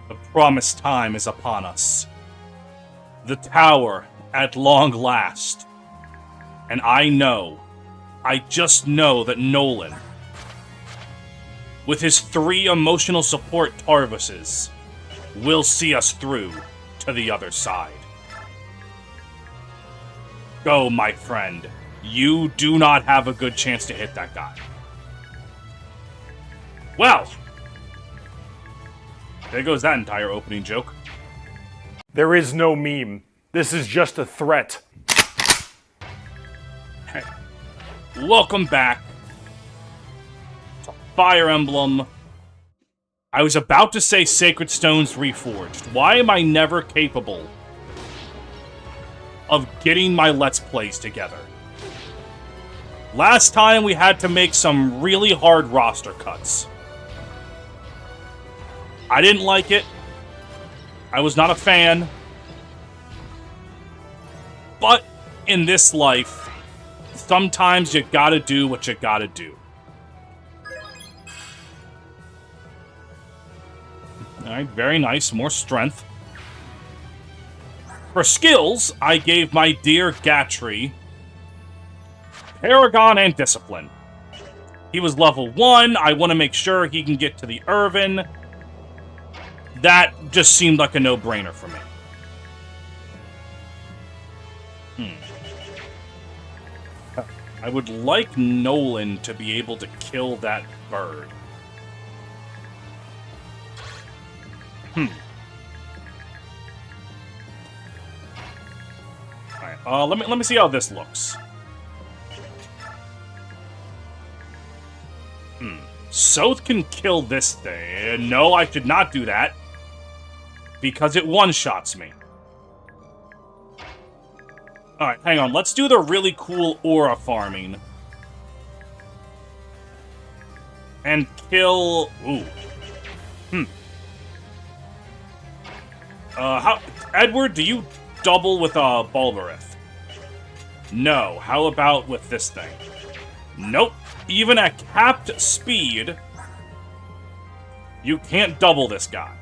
The promised time is upon us. The tower, at long last. And I just know that Nolan, with his 3 emotional support Tarvuses, will see us through to the other side. Go, my friend. You do not have a good chance to hit that guy. Well, there goes that entire opening joke. There is no meme. This is just a threat. Hey, welcome back to Fire Emblem. I was about to say Sacred Stones Reforged. Why am I never capable of getting my Let's Plays together? Last time we had to make some really hard roster cuts. I didn't like it. I was not a fan. But in this life, sometimes you gotta do what you gotta do. Alright, very nice. More strength. For skills, I gave my dear Gatry Paragon and Discipline. He was level 1. I want to make sure he can get to the Irvin. That just seemed like a no-brainer for me. I would like Nolan to be able to kill that bird. Alright, let me see how this looks. Soth can kill this thing. No, I should not do that. Because it one-shots me. Alright, hang on. Let's do the really cool aura farming. And kill... Ooh. Edward, do you double with a Bulbarith? No. How about with this thing? Nope. Even at capped speed, you can't double this guy.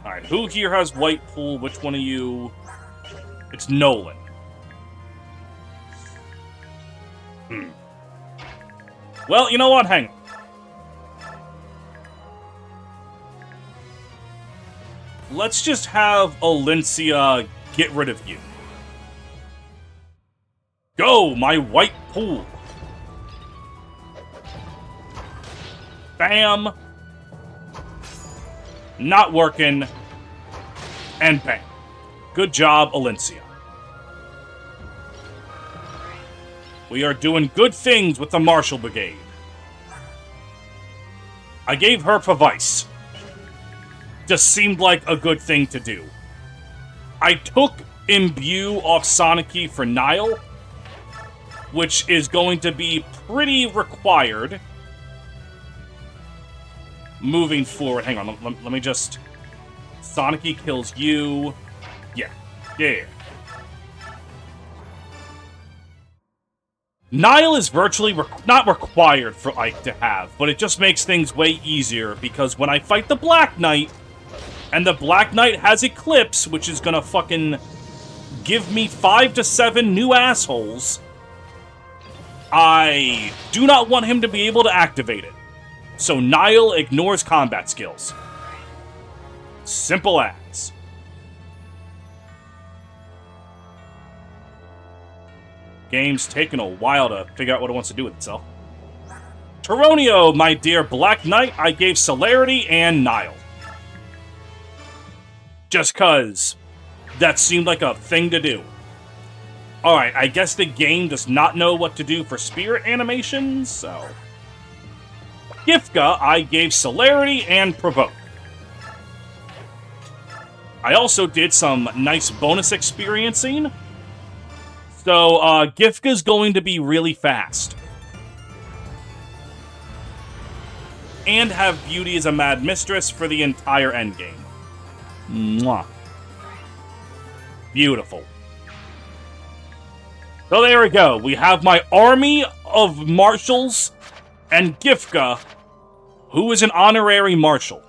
Alright, who here has white pool? Which one of you? It's Nolan. Well, you know what? Hang on. Let's just have Alencia get rid of you. Go, my white pool. Bam. Not working. And bam. Good job, Alencia. We are doing good things with the Marshal Brigade. I gave her Vice. Just seemed like a good thing to do. I took Imbue off Sonic for Nile, which is going to be pretty required moving forward. Hang on, let me just... Sonic kills you. Yeah. Nile is virtually not required for Ike to have, but it just makes things way easier, because when I fight the Black Knight, and the Black Knight has Eclipse, which is gonna fucking give me 5 to 7 new assholes, I do not want him to be able to activate it. So Nile ignores combat skills. Simple as. Game's taking a while to figure out what it wants to do with itself. Taronio, my dear Black Knight, I gave Celerity and Nile. Just cause that seemed like a thing to do. Alright, I guess the game does not know what to do for spirit animations, so... Gifka, I gave Celerity and Provoke. I also did some nice bonus experiencing. So, Gifka's going to be really fast. And have Beauty as a Mad Mistress for the entire endgame. Mwah. Beautiful. So there we go. We have my army of marshals and Gifka, who is an honorary marshal.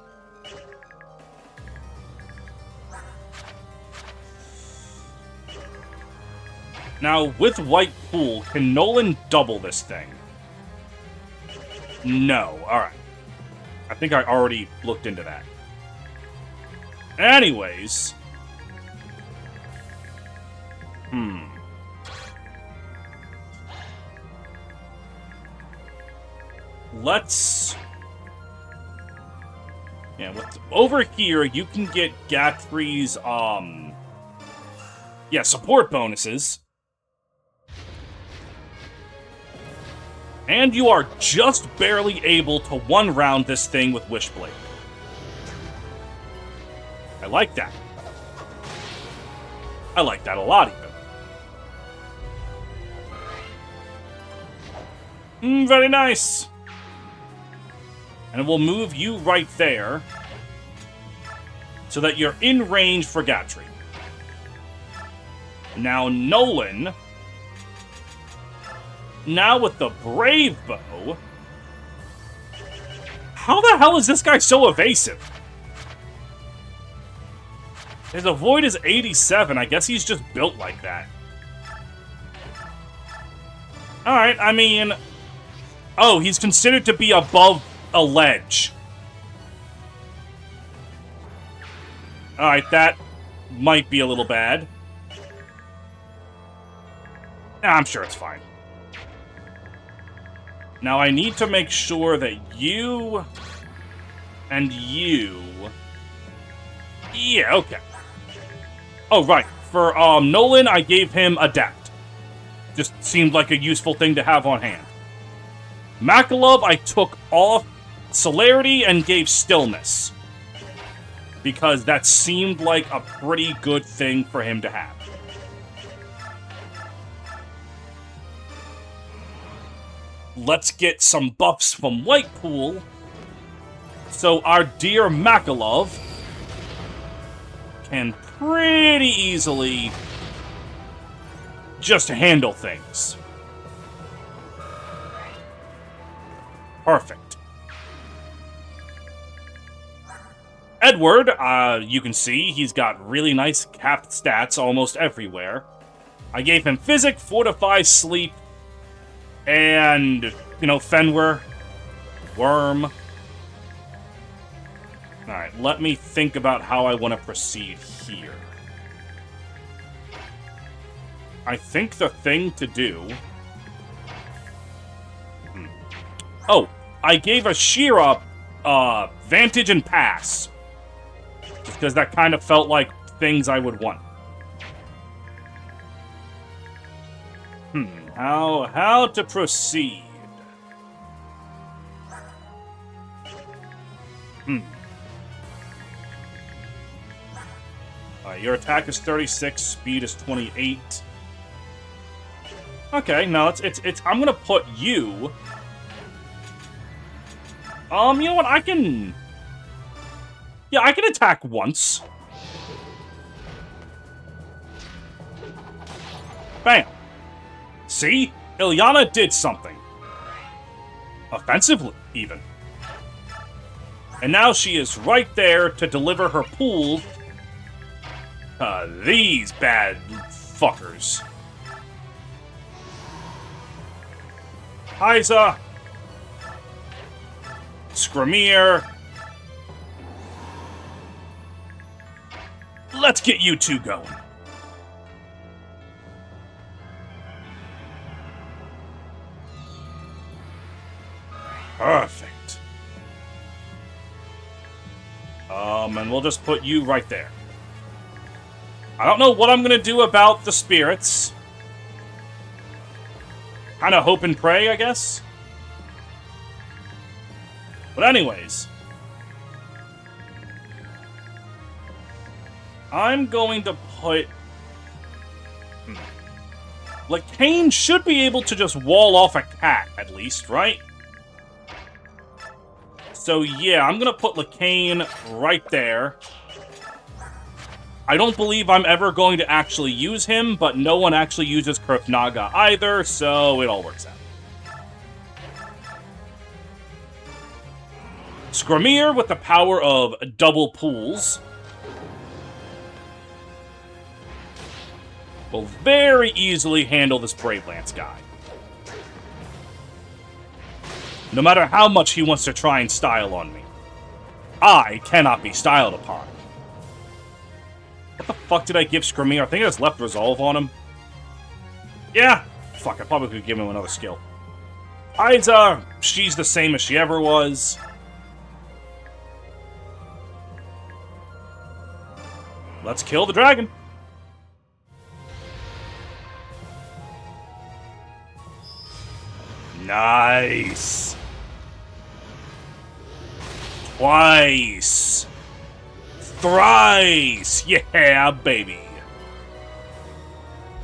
Now, with White Pool, can Nolan double this thing? No. Alright. I think I already looked into that. Anyways. Let's... Yeah, over here, you can get Gatry's, yeah, support bonuses. And you are just barely able to one-round this thing with Wishblade. I like that. I like that a lot, even. Very nice. And we'll move you right there so that you're in range for Gatry. Now, Nolan, now with the Brave Bow, how the hell is this guy so evasive? His avoid is 87. I guess he's just built like that. Alright, I mean... Oh, he's considered to be above a ledge. Alright, that might be a little bad. I'm sure it's fine. Now, I need to make sure that you and you... Yeah, okay. Oh, right. For Nolan, I gave him Adapt. Just seemed like a useful thing to have on hand. Makalov, I took off Celerity and gave Stillness. Because that seemed like a pretty good thing for him to have. Let's get some buffs from Whitepool. So our dear Makalov can pretty easily just handle things. Perfect. Edward, you can see he's got really nice capped stats almost everywhere. I gave him Physic, Fortify, Sleep, and, you know, Fenrir, Worm. Alright, let me think about how I want to proceed here. I think the thing to do... Oh, I gave Ashira Vantage and Pass. Just because that kind of felt like things I would want. How to proceed? Your attack is 36, speed is 28. Okay, no, it's. I'm gonna put you. You know what? I can. Yeah, I can attack once. Bam. See? Ilyana did something. Offensively, even. And now she is right there to deliver her pool. These bad fuckers. Hyza. Scramier. Let's get you two going. Perfect. And we'll just put you right there. I don't know what I'm gonna do about the spirits. Kind of hope and pray, I guess. But anyways. I'm going to put... Like, Kane should be able to just wall off a cat, at least, right? So, yeah, I'm gonna put Lacane right there. I don't believe I'm ever going to actually use him, but no one actually uses Kurthnaga either, so it all works out. Scramier with the power of double pools. will very easily handle this Brave Lance guy. No matter how much he wants to try and style on me, I cannot be styled upon. What the fuck did I give Scrimir? I think I just left Resolve on him. Yeah. Fuck, I probably could give him another skill. Aiza, she's the same as she ever was. Let's kill the dragon. Nice. Twice. Thrice. Yeah, baby.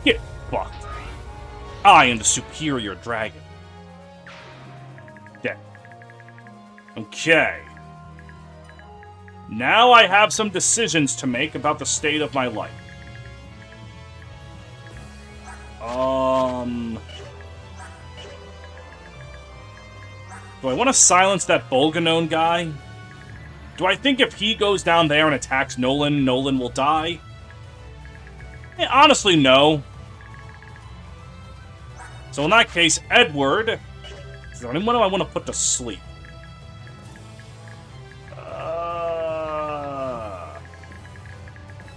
Get fucked. I am the superior dragon. Dead. Okay. Now I have some decisions to make about the state of my life. Do I want to silence that Bolganone guy? Do I think if he goes down there and attacks Nolan, Nolan will die? Honestly, no. So in that case, Edward... Is there anyone I want to put to sleep?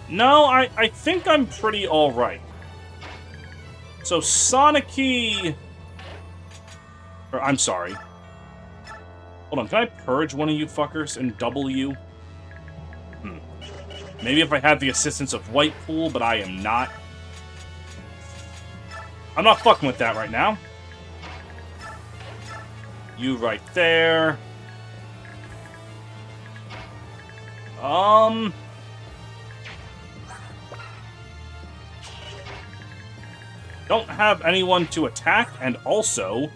No, I think I'm pretty alright. So Sonic-y... Or, I'm sorry. Hold on, can I purge one of you fuckers and double you? Maybe if I had the assistance of Whitepool, but I am not. I'm not fucking with that right now. You right there. Don't have anyone to attack, and also,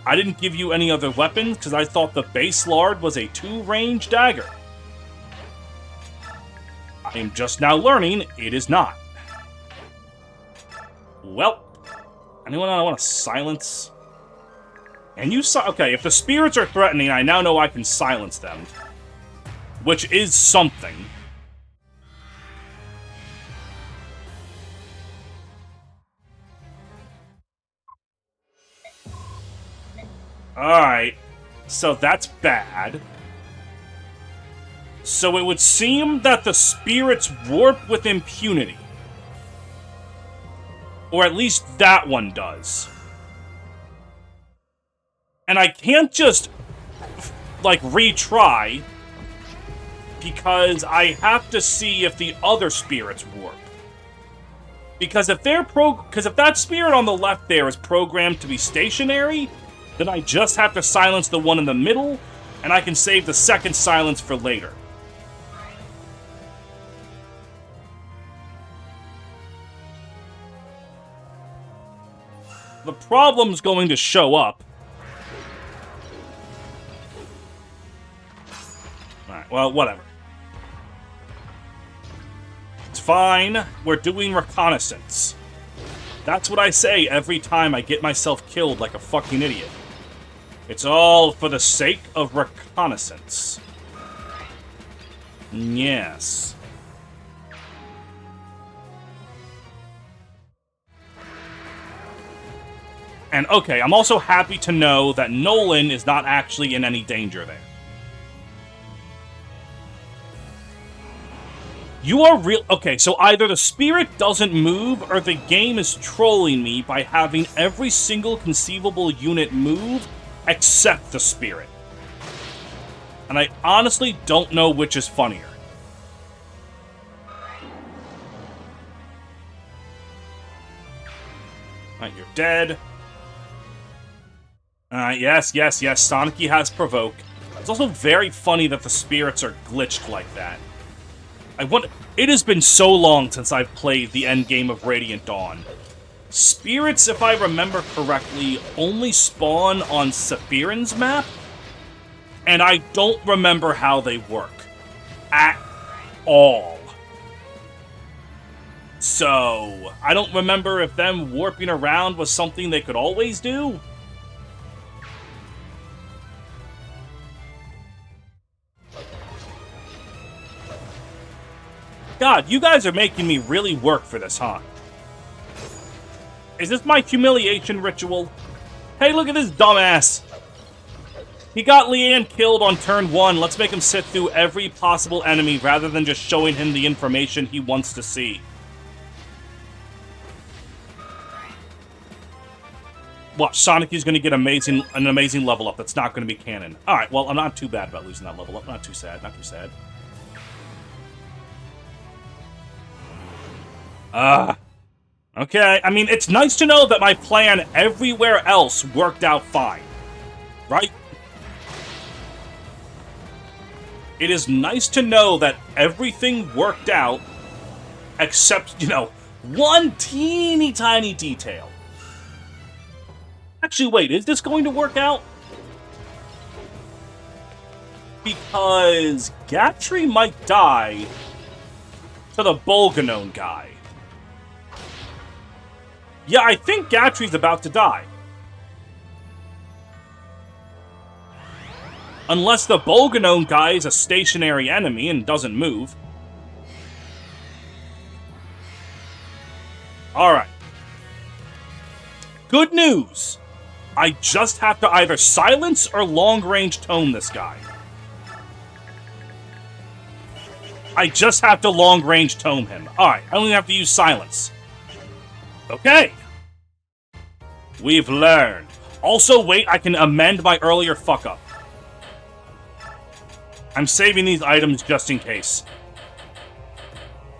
I didn't give you any other weapons because I thought the base Lard was a 2-range dagger. I am just now learning it is not. Well, anyone I want to silence? And you okay, if the spirits are threatening, I now know I can silence them. Which is something. Alright, so that's bad. So it would seem that the spirits warp with impunity. Or at least that one does. And I can't just, like, retry, because I have to see if the other spirits warp. Because if if that spirit on the left there is programmed to be stationary, then I just have to silence the one in the middle, and I can save the second silence for later. The problem's going to show up. Alright, well, whatever. It's fine. We're doing reconnaissance. That's what I say every time I get myself killed like a fucking idiot. It's all for the sake of reconnaissance. Yes. And okay, I'm also happy to know that Nolan is not actually in any danger there. You are real. Okay, so either the spirit doesn't move or the game is trolling me by having every single conceivable unit move except the spirit. And I honestly don't know which is funnier. Alright, you're dead. Yes, Sonic-y has Provoke. It's also very funny that the spirits are glitched like that. It has been so long since I've played the endgame of Radiant Dawn. Spirits, if I remember correctly, only spawn on Sephirin's map, and I don't remember how they work. At all. So, I don't remember if them warping around was something they could always do. God, you guys are making me really work for this, huh? Is this my humiliation ritual? Hey, look at this dumbass. He got Leanne killed on turn 1. Let's make him sit through every possible enemy rather than just showing him the information he wants to see. Watch, Sonic is going to get an amazing level up that's not going to be canon. Alright, well, I'm not too bad about losing that level up. Not too sad, not too sad. Okay, I mean, it's nice to know that my plan everywhere else worked out fine. Right? It is nice to know that everything worked out except, you know, one teeny tiny detail. Actually, wait, is this going to work out? Because Gatry might die to the Bolganone guy. Yeah, I think Gatry's about to die. Unless the Bolganone guy is a stationary enemy and doesn't move. Alright. Good news! I just have to either silence or long-range tome this guy. I just have to long-range tome him. Alright, I only have to use silence. Okay. We've learned. Also, wait, I can amend my earlier fuck-up. I'm saving these items just in case.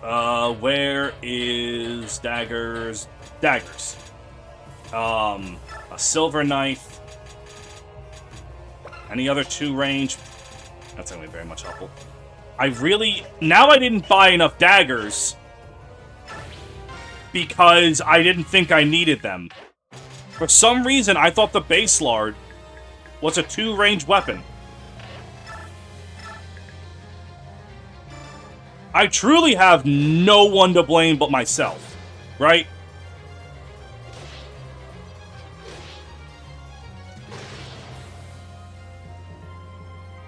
Where is daggers? Daggers. A silver knife. Any other 2 range? That's not going to be very much helpful. Now I didn't buy enough daggers because I didn't think I needed them. For some reason, I thought the base lard was a 2-range weapon. I truly have no one to blame but myself, right?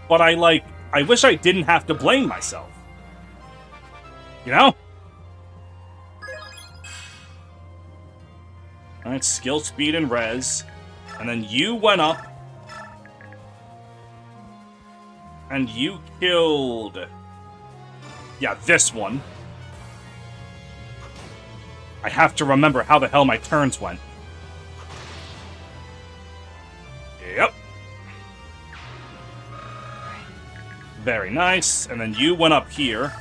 But I wish I didn't have to blame myself. You know? Alright, skill, speed, and res. And then you went up. And you killed... Yeah, this one. I have to remember how the hell my turns went. Yep. Very nice. And then you went up here.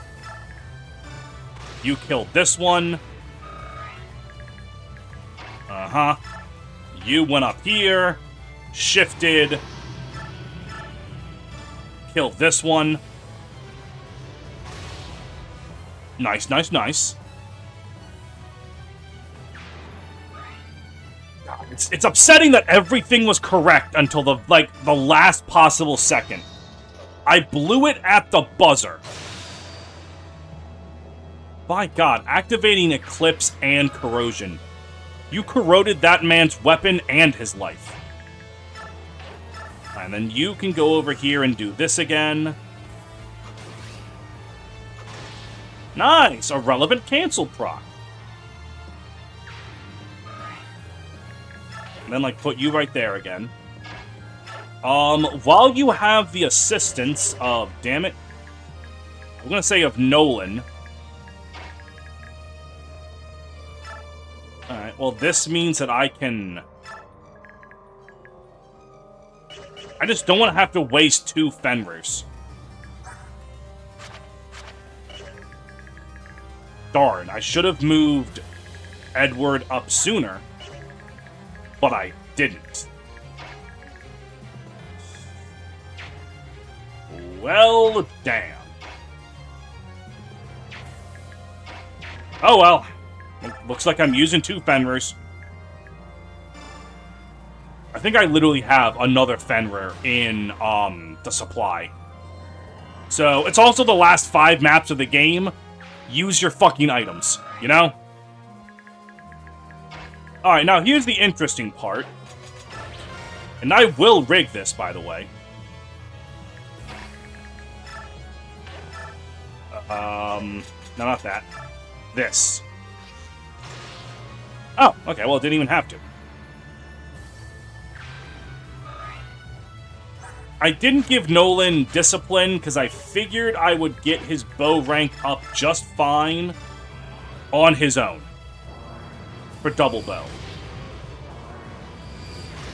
You killed this one. Uh-huh. You went up here. Shifted. Killed this one. Nice, nice, nice. God, it's upsetting that everything was correct until the last possible second. I blew it at the buzzer. By God, activating Eclipse and Corrosion. You corroded that man's weapon and his life. And then you can go over here and do this again. Nice! A relevant cancel proc. And then, put you right there again. While you have the assistance of, damn it, I'm gonna say of Nolan. Alright, well, this means that I can... I just don't want to have to waste 2 Fenrirs. Darn, I should have moved Edward up sooner, but I didn't. Well, damn. Oh well. Looks like I'm using 2 Fenrirs. I think I literally have another Fenrir in, the supply. So, it's also the last 5 maps of the game. Use your fucking items, you know? Alright, now here's the interesting part. And I will rig this, by the way. No, not that. This. Oh, okay, well, it didn't even have to. I didn't give Nolan discipline because I figured I would get his bow rank up just fine on his own for double bow.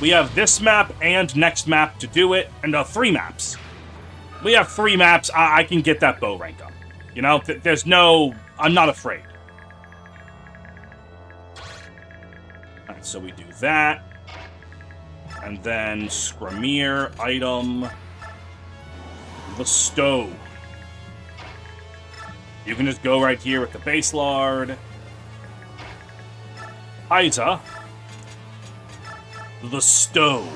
We have this map and next map to do it, and 3 maps. We have 3 maps. I can get that bow rank up. You know, there's no... I'm not afraid. Alright, so we do that. And then Scramier, item... The stove. You can just go right here with the base lard. Isa. The stove.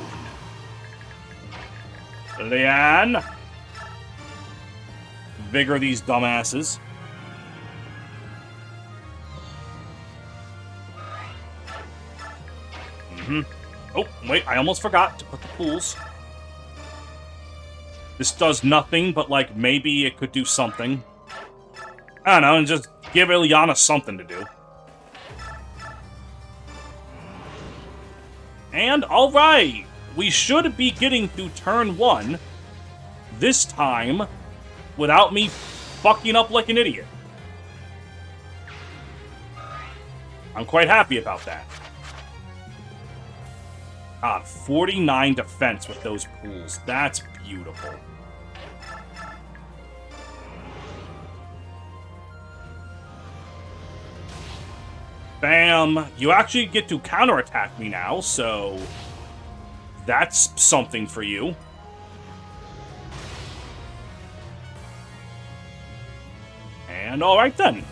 Leanne. Vigor these dumbasses. Oh, wait, I almost forgot to put the pools. This does nothing, but, like, maybe it could do something. I don't know, and just give Ilyana something to do. And, alright! We should be getting through turn 1. This time, without me fucking up like an idiot. I'm quite happy about that. God, 49 defense with those pools. That's beautiful. Bam! You actually get to counterattack me now, so... That's something for you. And alright then.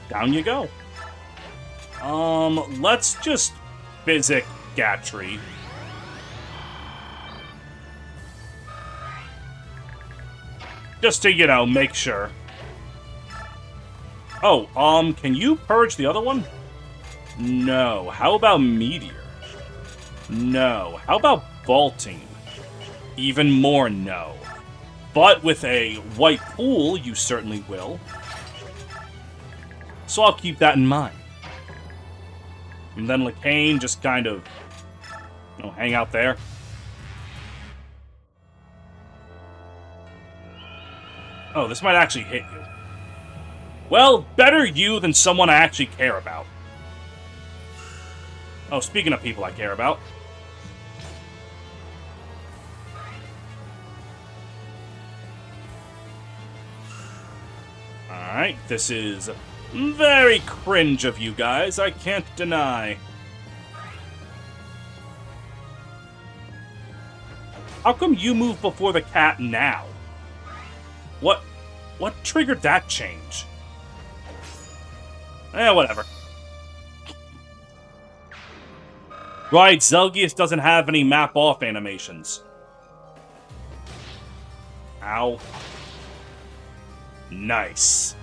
Down you go. Let's just physic Gatry. Just to, you know, make sure. Oh, can you purge the other one? No. How about Meteor? No. How about Vaulting? Even more no. But with a white pool, you certainly will. So I'll keep that in mind. And then Lacane just kind of, you know, hang out there. Oh, this might actually hit you. Well, better you than someone I actually care about. Oh, speaking of people I care about. Alright, this is very cringe of you guys, I can't deny. How come you move before the cat now? What triggered that change? Whatever. Right, Zelgius doesn't have any map-off animations. Ow. Nice.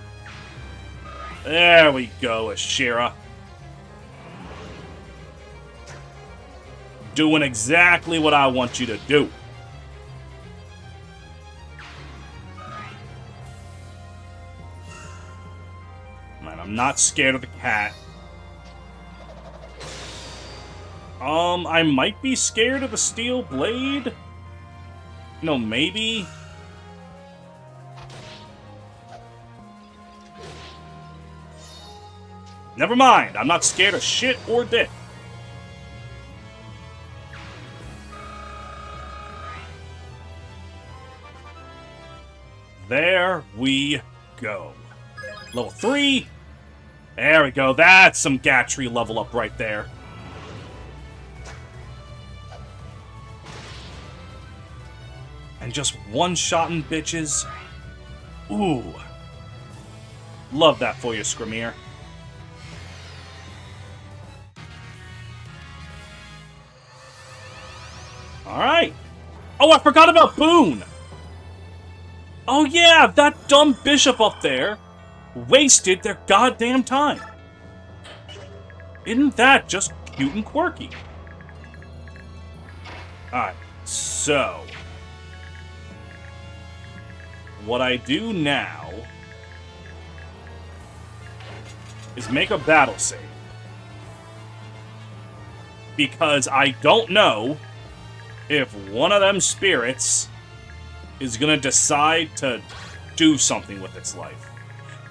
There we go, Ashira. Doing exactly what I want you to do. Man, I'm not scared of the cat. I might be scared of the steel blade. No, maybe. Never mind, I'm not scared of shit or dick. There we go. Level 3. There we go, that's some Gatry level up right there. And just one-shotting bitches. Ooh. Love that for you, Scramier. Alright. Oh, I forgot about Boone! Oh yeah, that dumb bishop up there wasted their goddamn time. Isn't that just cute and quirky? Alright, so... what I do now is make a battle save. Because I don't know if one of them spirits is going to decide to do something with its life.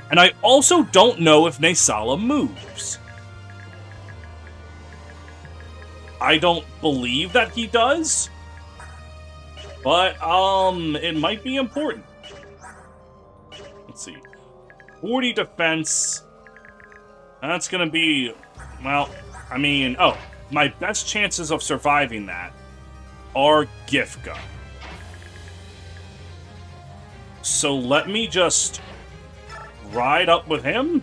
And I also don't know if Nesala moves. I don't believe that he does. But, it might be important. Let's see. 40 defense. That's gonna be, well, I mean, oh, my best chances of surviving that are Gifka. So let me just ride up with him.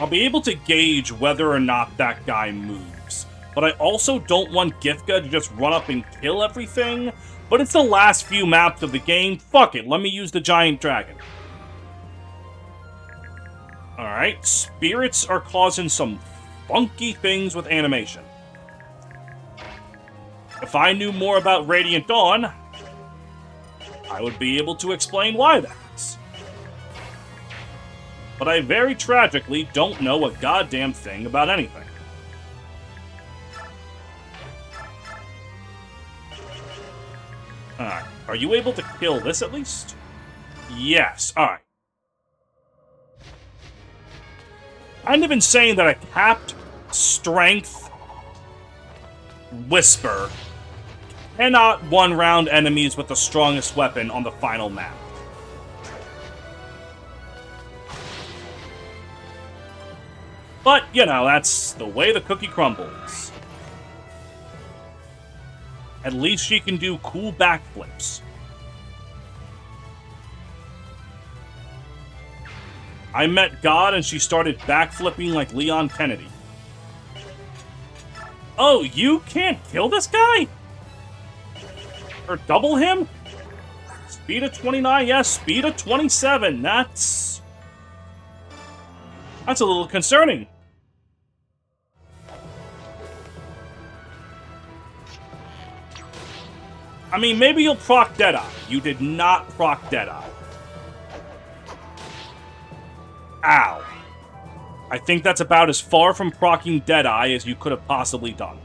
I'll be able to gauge whether or not that guy moves. But I also don't want Gifka to just run up and kill everything. But it's the last few maps of the game. Fuck it, let me use the giant dragon. Alright, spirits are causing some funky things with animation. If I knew more about Radiant Dawn, I would be able to explain why that is. But I very tragically don't know a goddamn thing about anything. Alright, are you able to kill this at least? Yes, alright. I've been saying that a capped strength whisper cannot one-round enemies with the strongest weapon on the final map. But, you know, that's the way the cookie crumbles. At least she can do cool backflips. I met God and she started backflipping like Leon Kennedy. Oh, you can't kill this guy? Or double him? Speed of 29, yes, speed of 27. That's a little concerning. I mean, maybe you'll proc Deadeye. You did not proc Deadeye. Ow. I think that's about as far from proccing Deadeye as you could have possibly done.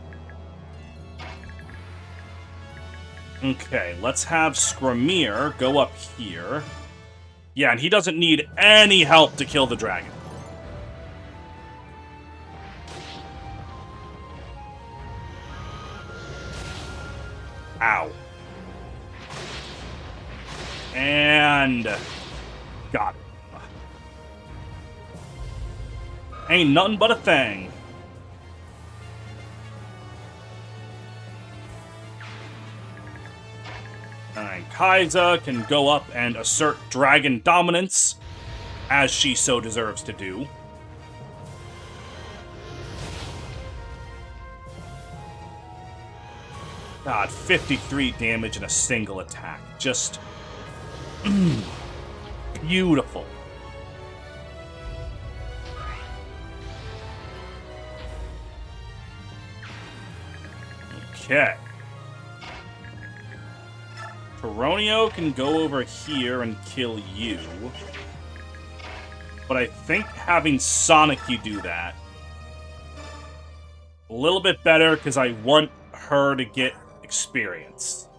Okay, let's have Skramir go up here. Yeah, and he doesn't need any help to kill the dragon. Ow. And got it. Ain't nothing but a thing. Alright, Kai'Sa can go up and assert dragon dominance, as she so deserves to do. God, 53 damage in a single attack. Just beautiful. Okay. Peronio can go over here and kill you. But I think having Sonic you do that a little bit better because I want her to get experience.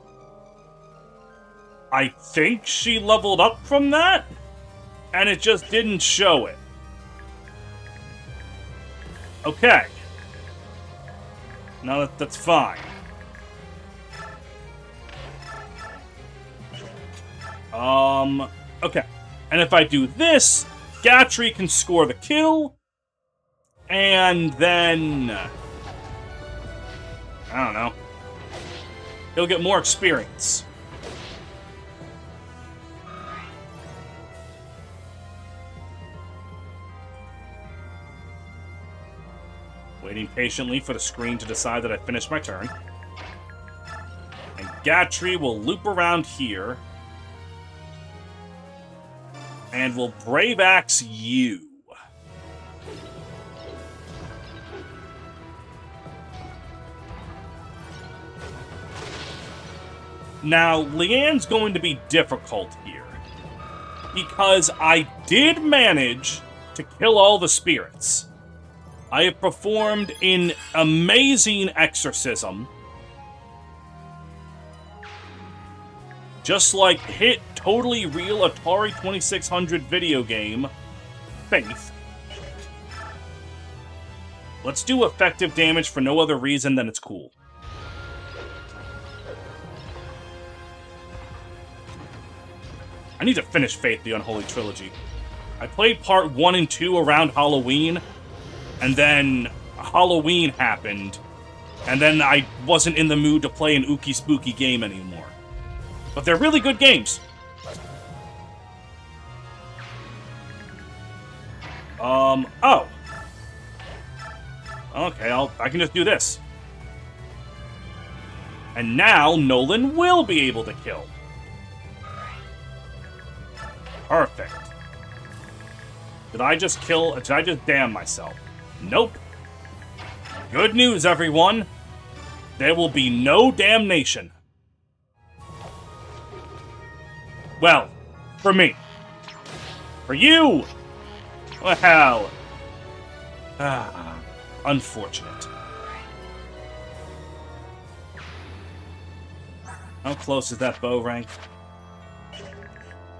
I think she leveled up from that, and it just didn't show it. Okay. No, that's fine. Okay. And if I do this, Gatry can score the kill, and then I don't know. He'll get more experience. Waiting patiently for the screen to decide that I finished my turn. And Gatry will loop around here. And will Brave Axe you. Now, Leanne's going to be difficult here. because I did manage to kill all the spirits. I have performed an amazing exorcism. Just like hit totally real Atari 2600 video game, Faith. Let's do effective damage for no other reason than it's cool. I need to finish Faith, the Unholy Trilogy. I played part 1 and 2 around Halloween, and then Halloween happened, and then I wasn't in the mood to play an ooky spooky game anymore. But they're really good games. Oh. Okay, I can just do this. And now Nolan will be able to kill. Perfect. Did I just damn myself? Nope. Good news, everyone. There will be no damnation. Well, for me. For you! Well, unfortunate. How close is that bow rank?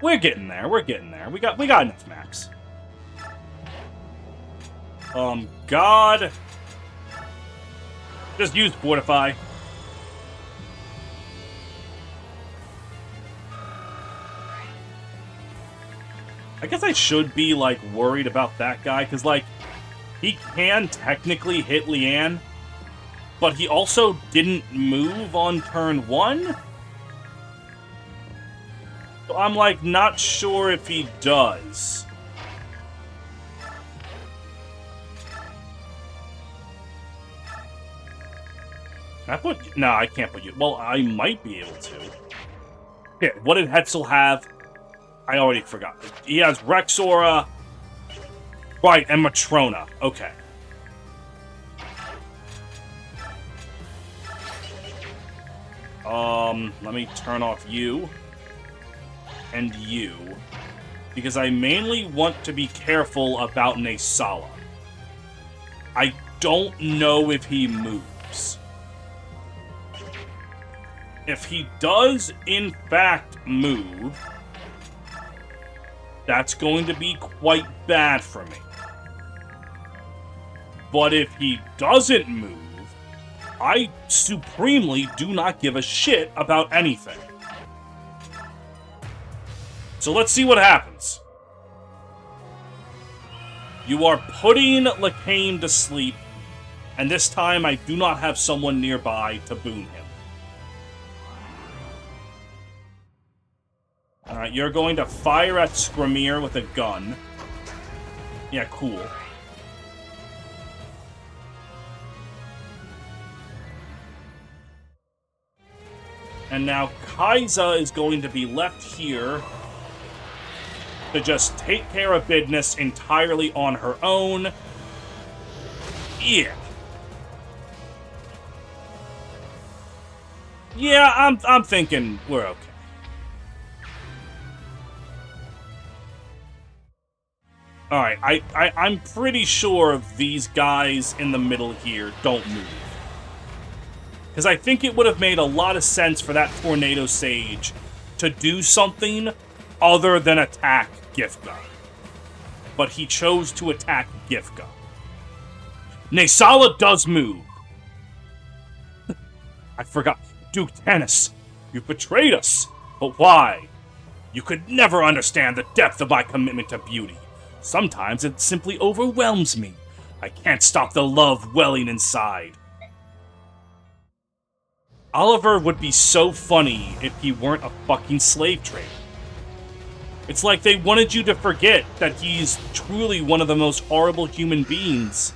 We're getting there. We're getting there. We got enough maps. God. Just use Fortify. I guess I should be, like, worried about that guy, because, like, he can technically hit Leanne, but he also didn't move on turn 1? So I'm, like, not sure if he does. Can I put... No, I can't put you... Well, I might be able to. Here, what did Hetzel have? I already forgot. He has Rexora. Right, and Matrona. Okay. Let me turn off you. And you. Because I mainly want to be careful about Nesala. I don't know if he moves. If he does, in fact, move... That's going to be quite bad for me. But if he doesn't move, I supremely do not give a shit about anything. So let's see what happens. You are putting Lacane to sleep, and this time I do not have someone nearby to boon him. Alright, you're going to fire at Scramir with a gun. Yeah, cool. And now Kai'Sa is going to be left here to just take care of business entirely on her own. Yeah. Yeah, I'm thinking we're okay. Alright, I'm pretty sure these guys in the middle here don't move. Because I think it would have made a lot of sense for that Tornado Sage to do something other than attack Gifka. But he chose to attack Gifka. Nesala does move. I forgot. Duke Tanis, you betrayed us. But why? You could never understand the depth of my commitment to beauty. Sometimes it simply overwhelms me. I can't stop the love welling inside. Oliver would be so funny if he weren't a fucking slave trader. It's like they wanted you to forget that he's truly one of the most horrible human beings.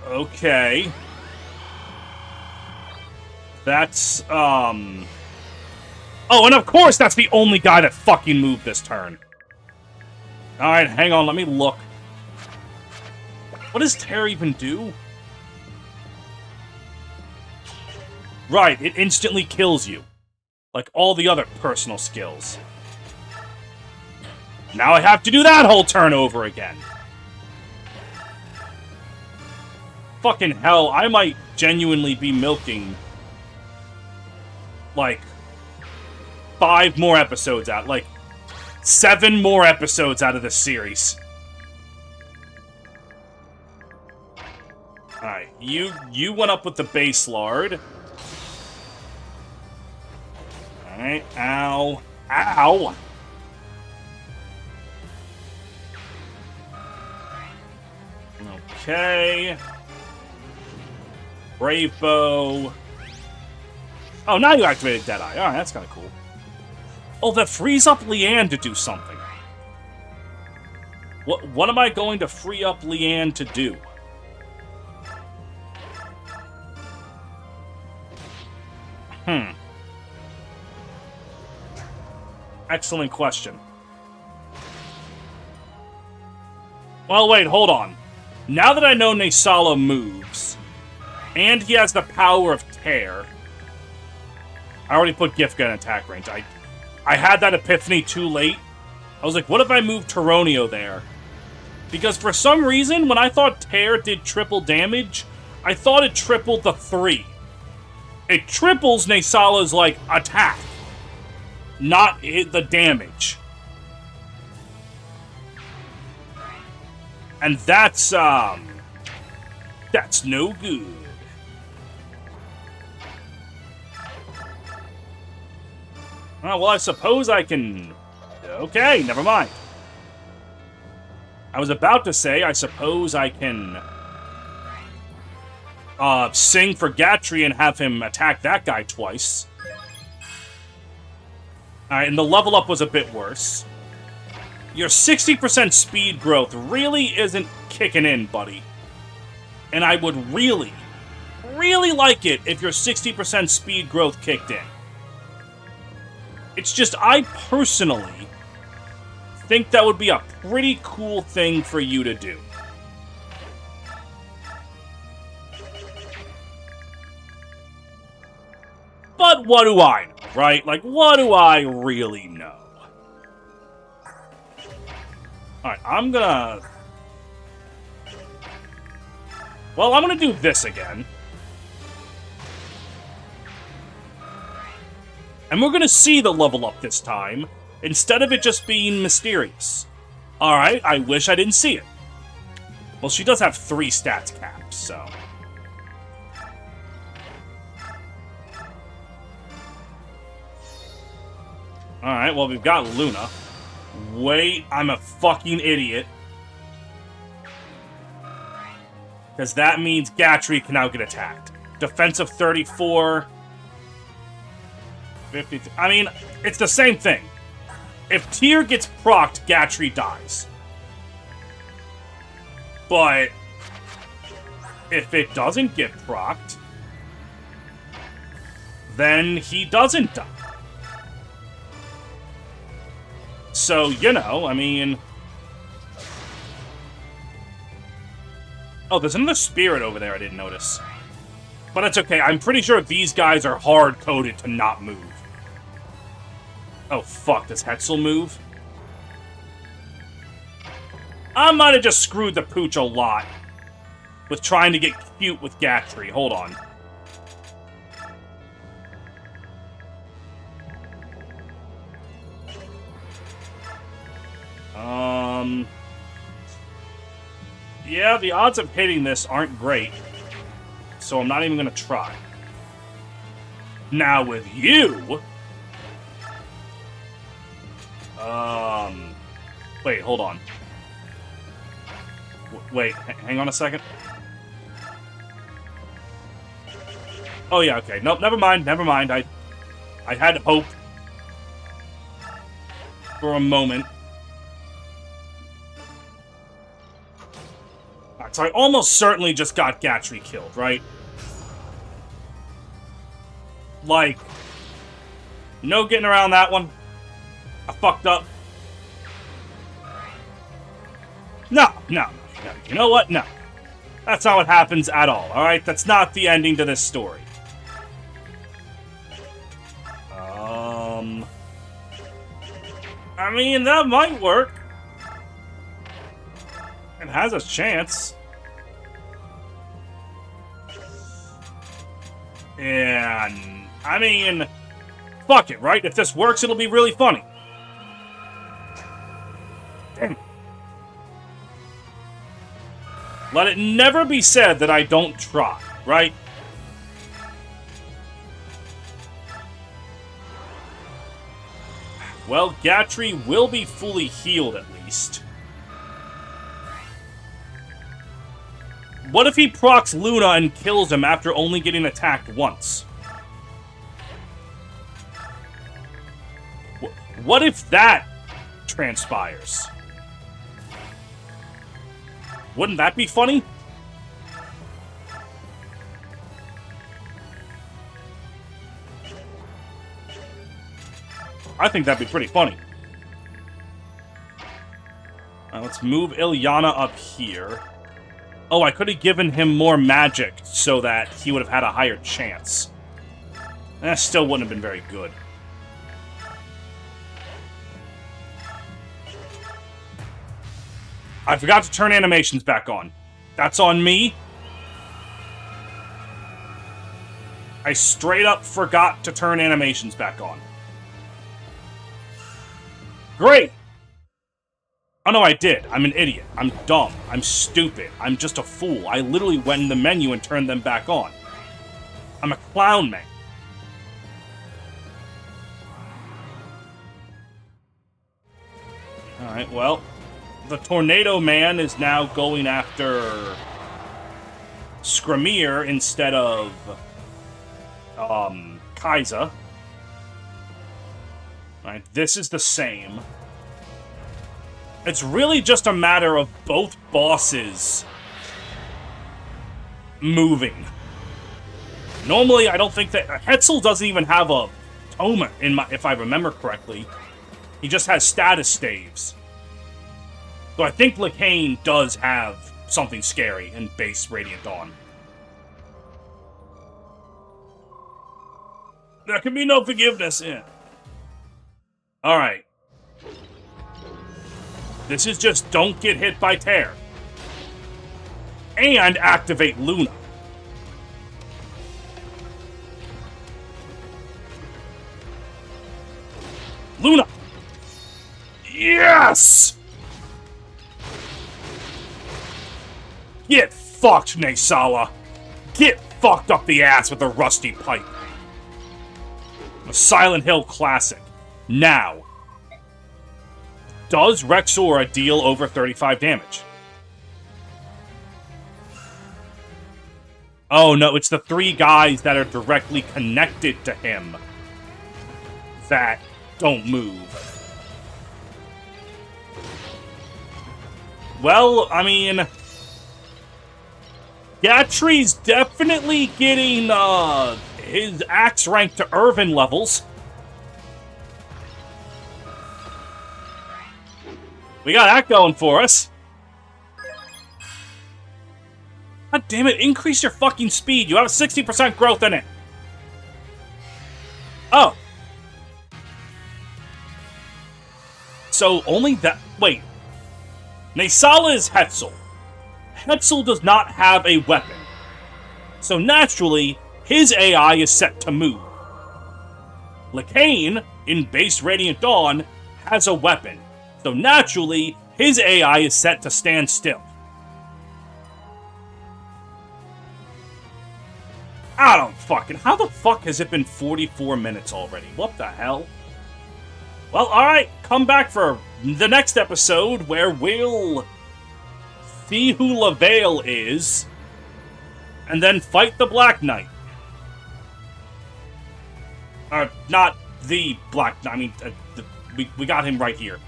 Okay. That's, Oh, and of course that's the only guy that fucking moved this turn. Alright, hang on, let me look. What does Tear even do? Right, it instantly kills you. Like all the other personal skills. Now I have to do that whole turn over again. Fucking hell, I might genuinely be milking like 5 more episodes out, like 7 more episodes out of this series. Alright, you went up with the base lard. Alright, ow. Ow! Okay. Brave Bow. Oh, now you activated Deadeye. Alright, that's kind of cool. Oh, that frees up Leanne to do something. What am I going to free up Leanne to do? Excellent question. Well, wait, hold on. Now that I know Nesala moves, and he has the power of Tear, I already put Gifka in attack range. I had that epiphany too late. I was like, what if I moved Tyronio there? Because for some reason, when I thought Tear did triple damage, I thought it tripled the 3. It triples Nesala's, like, attack, not the damage. And that's no good. Oh, well, I suppose I can... Okay, never mind. I was about to say, I suppose I can... sing for Gatry and have him attack that guy twice. Alright, and the level up was a bit worse. Your 60% speed growth really isn't kicking in, buddy. And I would really, really like it if your 60% speed growth kicked in. It's just, I personally think that would be a pretty cool thing for you to do. But what do I know, right? Like, what do I really know? Alright, I'm gonna... Well, I'm gonna do this again. And we're gonna see the level up this time, instead of it just being mysterious. Alright, I wish I didn't see it. Well, she does have 3 stats caps, so... Alright, well, we've got Luna. Wait, I'm a fucking idiot. Because that means Gatry can now get attacked. Defensive 34... 50... I mean, it's the same thing. If Tyr gets procced, Gatry dies. But... if it doesn't get procced... then he doesn't die. So, you know, I mean... Oh, there's another spirit over there I didn't notice. But it's okay, I'm pretty sure these guys are hard-coded to not move. Oh, fuck, does Hetzel move? I might have just screwed the pooch a lot with trying to get cute with Gatry. Hold on. Yeah, the odds of hitting this aren't great. So I'm not even gonna try. Now with you... Wait, hold on. Wait, hang on a second. Oh yeah, okay. Nope, never mind, never mind. I had hope. For a moment. Alright, so I almost certainly just got Gatry killed, right? Like, no getting around that one. I fucked up. No. You know what? No. That's not what happens at all, alright? That's not the ending to this story. I mean, that might work. It has a chance. And, I mean, fuck it, right? If this works, it'll be really funny. Damn. Let it never be said that I don't try, right? Well, Gatry will be fully healed at least. What if he procs Luna and kills him after only getting attacked once? What if that transpires? Wouldn't that be funny? I think that'd be pretty funny. Let's move Ilyana up here. Oh, I could have given him more magic so that he would have had a higher chance. That still wouldn't have been very good. I forgot to turn animations back on. That's on me. I straight up forgot to turn animations back on. Great! Oh no, I did. I'm an idiot. I'm dumb. I'm stupid. I'm just a fool. I literally went in the menu and turned them back on. I'm a clown man. Alright, well... The Tornado Man is now going after Skramir instead of Kai'Sa. Right, this is the same. It's really just a matter of both bosses moving. Normally, I don't think that Hetzel doesn't even have a tome if I remember correctly. He just has status staves. So I think Lacane does have something scary in base Radiant Dawn. There can be no forgiveness. Yeah. Alright. This is just don't get hit by Tear. And activate Luna. Luna! Yes! Get fucked, Naysala. Get fucked up the ass with a rusty pipe. A Silent Hill classic. Now. Does Rexora deal over 35 damage? Oh no, it's the 3 guys that are directly connected to him that don't move. Well, I mean... Gatry's definitely getting his axe rank to Irvin levels. We got that going for us. God damn it, increase your fucking speed. You have 60% growth in it. Oh. So only that... Wait. Naysala is Hetzel. Hetzel does not have a weapon. So naturally, his AI is set to move. Lacane, in base Radiant Dawn, has a weapon. So naturally, his AI is set to stand still. I don't fucking... How the fuck has it been 44 minutes already? What the hell? Well, alright, come back for the next episode where we'll see who LaVale is, and then fight the Black Knight. Not the Black Knight, I mean, we got him right here.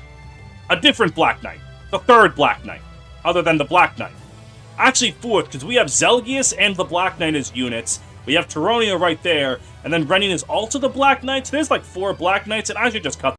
A different Black Knight. The third Black Knight, other than the Black Knight. Actually, fourth, because we have Zelgius and the Black Knight as units. We have Tyronia right there, and then Renin is also the Black Knight. So there's like 4 Black Knights, and I should just cut